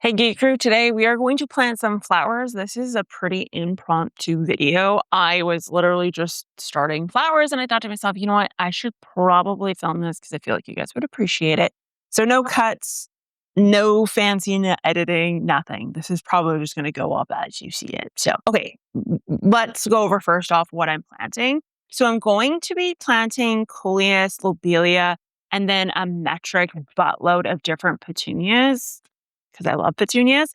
Hey Geek Crew, today we are going to plant some flowers. This is a pretty impromptu video. I was literally just starting flowers and I thought to myself, you know what? I should probably film this because I feel like you guys would appreciate it. So no cuts, no fancy editing, nothing. This is probably just going to go up as you see it. So, okay, let's go over first off what I'm planting. So I'm going to be planting Coleus, lobelia, and then a metric buttload of different petunias because I love petunias.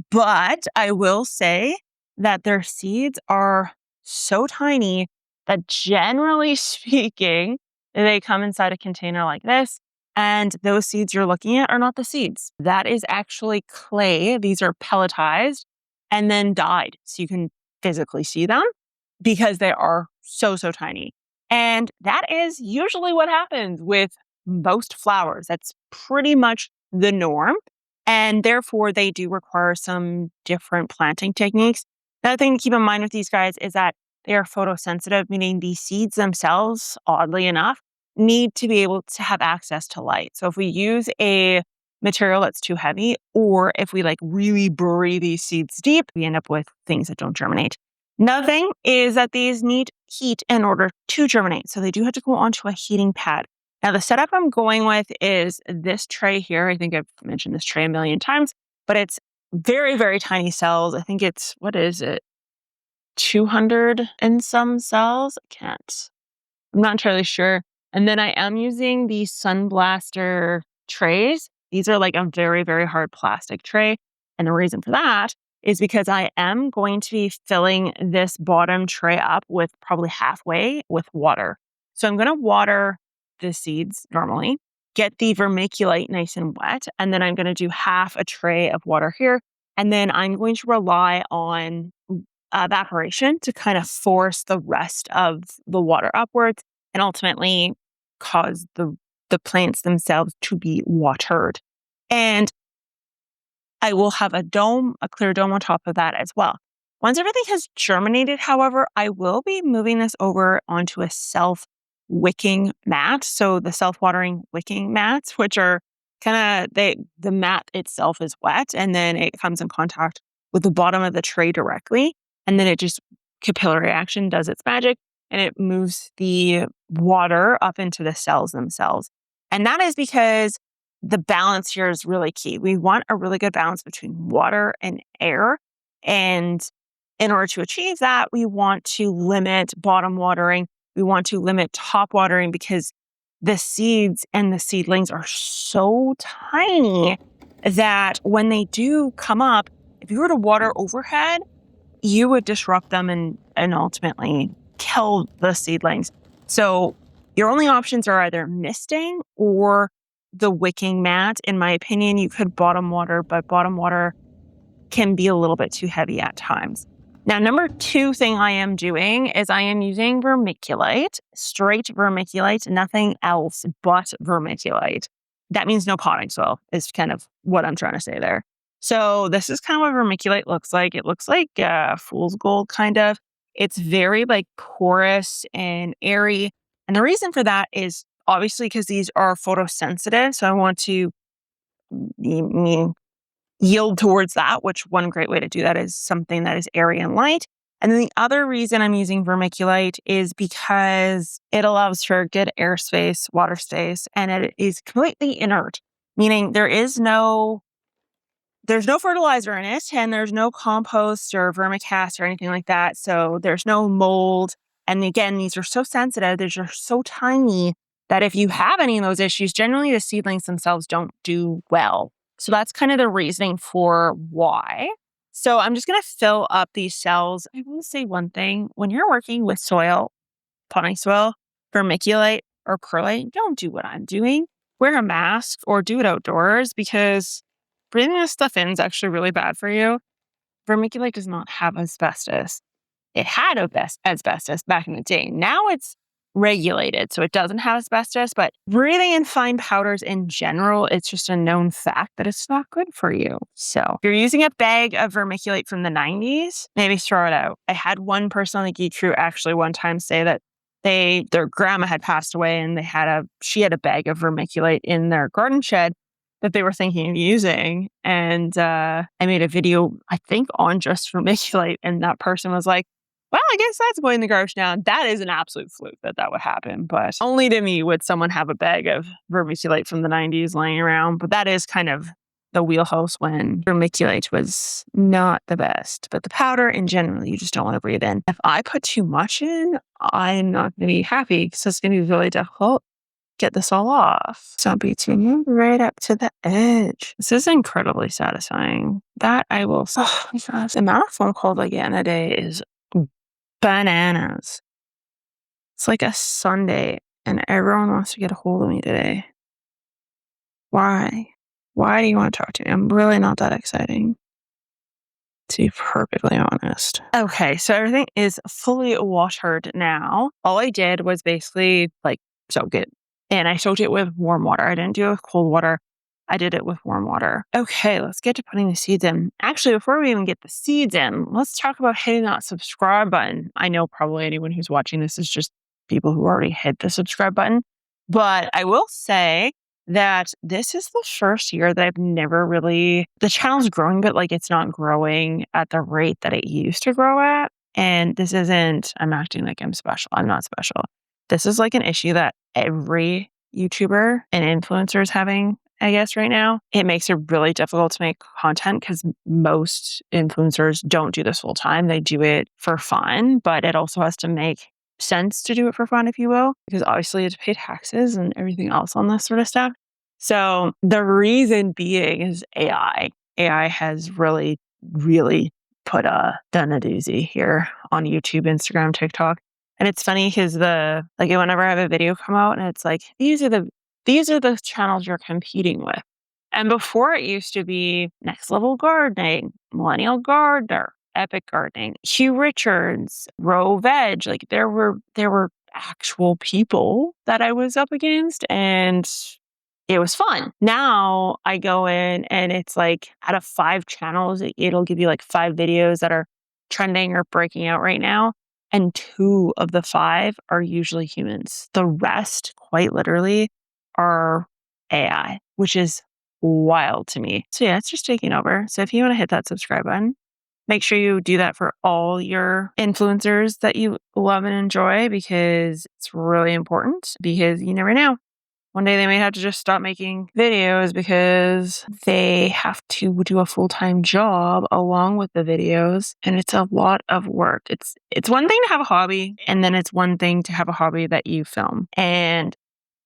But I will say that their seeds are so tiny that generally speaking, they come inside a container like this. And those seeds you're looking at are not the seeds. That is actually clay. These are pelletized and then dyed. So you can physically see them because they are so tiny. And that is usually what happens with most flowers. That's pretty much the norm. And therefore, they do require some different planting techniques. Another thing to keep in mind with these guys is that they are photosensitive, meaning the seeds themselves, oddly enough, need to be able to have access to light. So if we use a material that's too heavy, or if we really bury these seeds deep, we end up with things that don't germinate. Another thing is that these need heat in order to germinate. So they do have to go onto a heating pad. Now, the setup I'm going with is this tray here. I think I've mentioned this tray a million times, but it's very tiny cells. I think it's, 200 and some cells? I'm not entirely sure. And then I am using the Sunblaster trays. These are like a very hard plastic tray. And the reason for that is because I am going to be filling this bottom tray up with probably halfway with water. So I'm going to water the seeds normally, get the vermiculite nice and wet, and then I'm going to do half a tray of water here. And then I'm going to rely on evaporation to kind of force the rest of the water upwards and ultimately cause the plants themselves to be watered. And I will have a clear dome on top of that as well. Once everything has germinated, however, I will be moving this over onto a self-wicking mat. So the self-watering wicking mats, which are the mat itself is wet and then it comes in contact with the bottom of the tray directly. And then it just capillary action does its magic and it moves the water up into the cells themselves. And that is because the balance here is really key. We want a really good balance between water and air. And in order to achieve that, we want to limit bottom watering. We want to limit top watering because the seeds and the seedlings are so tiny that when they do come up, if you were to water overhead, you would disrupt them and ultimately kill the seedlings. So your only options are either misting or the wicking mat. In my opinion, you could bottom water, but bottom water can be a little bit too heavy at times. Now, number 2 thing I am doing is I am using vermiculite, straight vermiculite, nothing else but vermiculite. That means no potting soil is kind of what I'm trying to say there. So this is kind of what vermiculite looks like. It looks like fool's gold, kind of. It's very porous and airy. And the reason for that is obviously because these are photosensitive. So I want to yield towards that, which one great way to do that is something that is airy and light. And then the other reason I'm using vermiculite is because it allows for good airspace, water space, and it is completely inert, meaning there's no fertilizer in it and there's no compost or vermicast or anything like that. So there's no mold. And again, these are so sensitive. They're just so tiny that if you have any of those issues, generally the seedlings themselves don't do well. So that's kind of the reasoning for why. So I'm just going to fill up these cells. I will say one thing. When you're working with soil, potting soil, vermiculite, or perlite, don't do what I'm doing. Wear a mask or do it outdoors because breathing this stuff in is actually really bad for you. Vermiculite does not have asbestos. It had asbestos back in the day. Now it's regulated, so it doesn't have asbestos, but breathing in fine powders in general, it's just a known fact that it's not good for you. So if you're using a bag of vermiculite from the 90s, maybe throw it out. I had one person on the Geek Crew actually one time say that their grandma had passed away and she had a bag of vermiculite in their garden shed. that they were thinking of using. And I made a video, I think, on just vermiculite. And that person was like, well, I guess that's going in the garbage now. That is an absolute fluke that would happen. But only to me would someone have a bag of vermiculite from the 90s laying around. But that is kind of the wheelhouse when vermiculite was not the best. But the powder in general, you just don't want to breathe in. If I put too much in, I'm not going to be happy because it's going to be really difficult to get this all off. So I'll be tuning right up to the edge. This is incredibly satisfying. That I will. Oh my gosh. The amount of phone calls I get in a day is bananas. It's like a Sunday and everyone wants to get a hold of me today. Why? Why do you want to talk to me? I'm really not that exciting, to be perfectly honest. Okay, so everything is fully watered now. All I did was basically soak it. And I soaked it with warm water. I didn't do it with cold water. I did it with warm water. Okay, let's get to putting the seeds in. Actually, before we even get the seeds in, let's talk about hitting that subscribe button. I know probably anyone who's watching this is just people who already hit the subscribe button. But I will say that this is the first year that I've never really, the channel's growing, but it's not growing at the rate that it used to grow at. And this isn't, I'm acting like I'm special. I'm not special. This is an issue that every YouTuber and influencer is having, I guess, right now. It makes it really difficult to make content because most influencers don't do this full time. They do it for fun, but it also has to make sense to do it for fun, if you will, because obviously you have to pay taxes and everything else on this sort of stuff. So the reason being is AI. AI has really, really done a doozy here on YouTube, Instagram, TikTok. And it's funny because whenever I have a video come out and it's these are the channels you're competing with. And before it used to be Next Level Gardening, Millennial Gardener, Epic Gardening, Hugh Richards, Row Veg. There were actual people that I was up against and it was fun. Now I go in and it's out of 5 channels, it'll give you 5 videos that are trending or breaking out right now. And 2 of the 5 are usually humans. The rest, quite literally, are AI, which is wild to me. So yeah, it's just taking over. So if you want to hit that subscribe button, make sure you do that for all your influencers that you love and enjoy because it's really important because you never know. One day they may have to just stop making videos because they have to do a full-time job along with the videos. And it's a lot of work. It's one thing to have a hobby, and then it's one thing to have a hobby that you film. And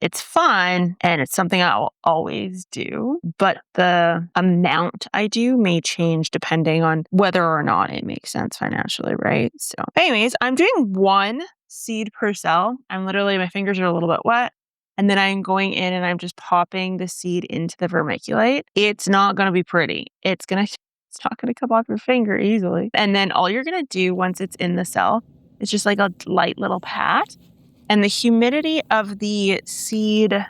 it's fun, and it's something I'll always do. But the amount I do may change depending on whether or not it makes sense financially, right? So anyways, I'm doing 1 seed per cell. My fingers are a little bit wet. And then I'm going in and I'm just popping the seed into the vermiculite. It's not going to be pretty. It's not going to come off your finger easily. And then all you're going to do once it's in the cell is just a light little pat. And the humidity of the seed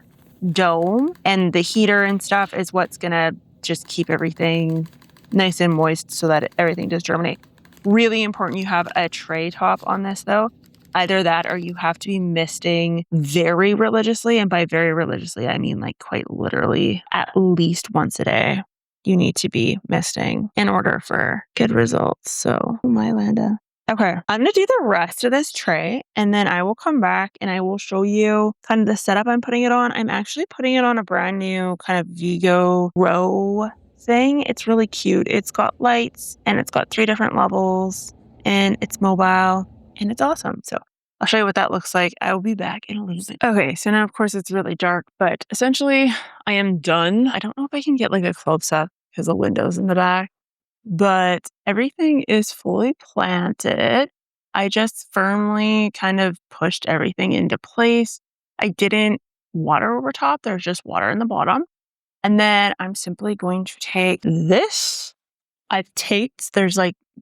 dome and the heater and stuff is what's going to just keep everything nice and moist so that everything does germinate. Really important you have a tray top on this though. Either that or you have to be misting very religiously. And by very religiously, I mean quite literally at least once a day. You need to be misting in order for good results. So, my Landa. Okay, I'm going to do the rest of this tray and then I will come back and I will show you kind of the setup I'm putting it on. I'm actually putting it on a brand new kind of Vigo row thing. It's really cute. It's got lights and it's got 3 different levels and it's mobile. And it's awesome. So I'll show you what that looks like. I will be back in a little bit. Okay, so now of course it's really dark, but essentially I am done. I don't know if I can get a close up because the window's in the back, but everything is fully planted. I just firmly kind of pushed everything into place. I didn't water over top. There's just water in the bottom. And then I'm simply going to take this. I've taped,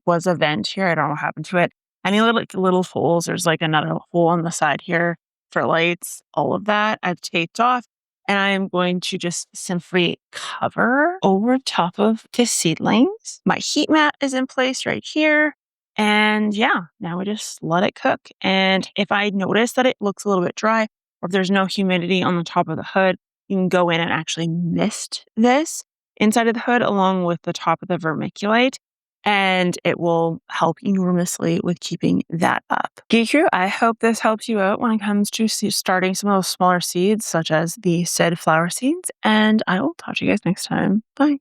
was a vent here. I don't know what happened to it. Any little holes, there's another hole on the side here for lights, all of that I've taped off. And I'm going to just simply cover over top of the seedlings. My heat mat is in place right here. And yeah, now we just let it cook. And if I notice that it looks a little bit dry or if there's no humidity on the top of the hood, you can go in and actually mist this inside of the hood along with the top of the vermiculite, and it will help enormously with keeping that up. Geek Crew, I hope this helps you out when it comes to starting some of those smaller seeds, such as the said flower seeds, and I will talk to you guys next time. Bye.